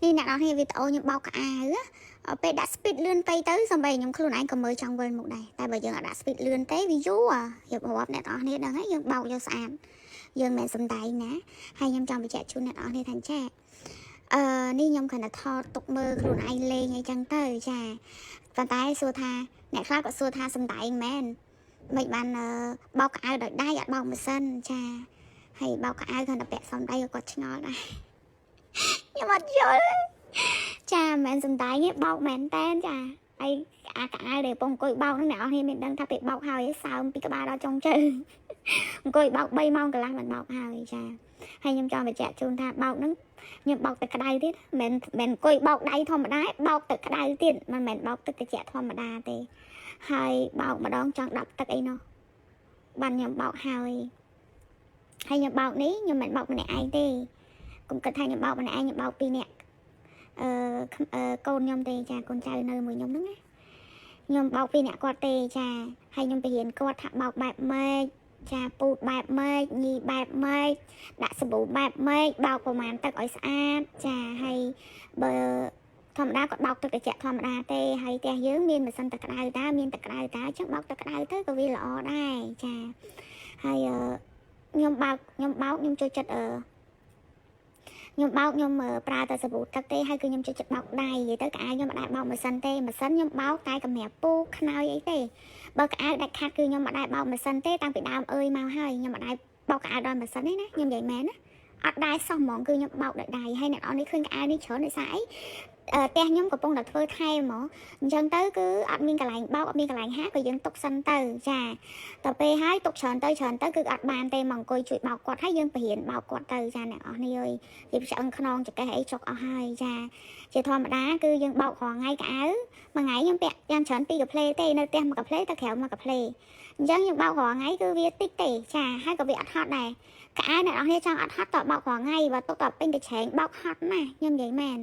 นี่អ្នកនរគ្នាវីដេអូខ្ញុំបោកអាវពេលដាក់ speed លឿនពេកទៅសម្បីខ្ញុំខ្លួនឯងក៏មើលចង់វិលមកដែរតែបើយើងអត់ដាក់ speed លឿនទេវាយូរយករាប់អ្នកនរគ្នាដឹងហើយយើងបោកយកស្អាតយើងមិនសំដែងណាហើយខ្ញុំចង់បញ្ជាក់ជូនអ្នកនរគ្នាថាចានេះខ្ញុំគ្រាន់តែថតទុកមើលខ្លួនឯងលេងអីចឹងទៅចាប៉ុន្តែសួរថាអ្នកខ្លះក៏សួរថាសំដែងមែនមិនបានបោកអាវដោយដៃអត់បោកម៉ាស៊ីនចាហើយបោកអាវគ្រាន់តែពាក់សំដីក៏គាត់ឆ្ងល់ដែរខ្ញុំអត់យល់ចាមិនសំដែងទេបោកមែនតែនចាហើយអាកអាវដែលពងអង្គុយបោកហ្នឹងអ្នកនរគ្នាមានដឹងថាពេលបោកហើយសើមពីក្បាលដល់ចុងជើងអង្គុយបោក3ម៉ោងកន្លះមិនបោកហើយចាហើយខ្ញុំចង់បញ្ជាក់ជូនថាបោកហ្នឹងខ្ញុំបោកទឹកក្តៅទៀតមិនអង្គុយបោកដៃធម្មតាបោកទឹកក្តៅទៀតមិនមែនបោកទឹកត្រជាក់ធម្មតាទេហើយបោកម្ដងចង់10ទឹកអីនោះបានខ្ញុំបោកហើយខ្ញុំបោកនេះខ្ញុំមិនបោកម្នាក់ឯងទេកុំគិតថាខ្ញុំបោកម្នាក់ឯងខ្ញុំបោក2នាក់កូនខ្ញុំទេចាកូនចៅនៅមួយខ្ញុំហ្នឹងណាខ្ញុំបោក2នាក់គាត់ទេចាហើយខ្ញុំទៅរៀនគាត់ថាបោកបែបម៉េចចាពូតបែបម៉េចញីបែបម៉េចដាក់សាប៊ូបែបម៉េចបោកប្រមាណទឹកឲ្យស្អាតចាហើយបើធម្មតាគាត់បោកទឹកត្រជាក់ធម្មតាទេហើយផ្ទះយើងមានម៉ាស៊ីនទឹកក្តៅតាមានទឹកក្តៅតាអញ្ចឹងបោកទឹកក្តៅទៅក៏វាល្អដែរចាហើយខ្ញុំបោកខ្ញុំចូលចិត្តខ្ញុំបោកខ្ញុំប្រើតែសាប៊ូទឹកទេហើយគឺខ្ញុំចូលចិត្តបោកដៃនិយាយទៅក្អៅខ្ញុំមិនដែលបោកម៉ាស៊ីនទេម៉ាស៊ីនខ្ញុំបោកតែកម្រាស់ពូខ្នើយអីទេបើក្អៅដាច់ខាត់គឺខ្ញុំមិនដែលបោកម៉ាស៊ីនទេតាំងពីដើមអើយមកហើយខ្ញុំមិនដែលបោកក្អៅដោយម៉ាស៊ីនទេណាខ្ញុំនិយាយមែនណាអត់ដែរសោះហ្មងគឺខ្ញុំបោកដោយដៃហើយអ្នកនរនេះឃើញក្អៅនេះច្រើនដោយសារអីផ្ទះខ្ញុំកំពុងតែធ្វើថែមហ្មងអញ្ចឹងទៅគឺអត់មានកន្លែងបោកអត់មានកន្លែងហាក៏យើងទុកសិនទៅចាដល់ពេលហើយទុកច្រើនទៅគឺអត់បានទេមកអង្គុយជួយបោកគាត់ហើយយើងបរៀនបោកគាត់ទៅចាអ្នកនរនេះអើយវាឆ្អឹងខ្នងចកេះអីចុកអស់ហើយចាជាធម្មតាគឺយើងបោករាល់ថ្ងៃក្អៅមួយថ្ងៃខ្ញុំពាក់យ៉ាងច្រើន2កាផ្លេទេនៅផ្ទះ1កាផ្លេទៅក្រៅ1កាផ្លេអញ្ចឹងខ្ញុំបោករាល់ថ្ងៃគឺវាតិចទេចាហើយក៏វាអត់ហត់ដែរក្អៅអ្នកនរនេះចង់អត់ហត់តបោករាល់ថ្ងៃបើទុកតពេញទៅច្រែងបោកហត់ណាស់ខ្ញុំនិយាយមែន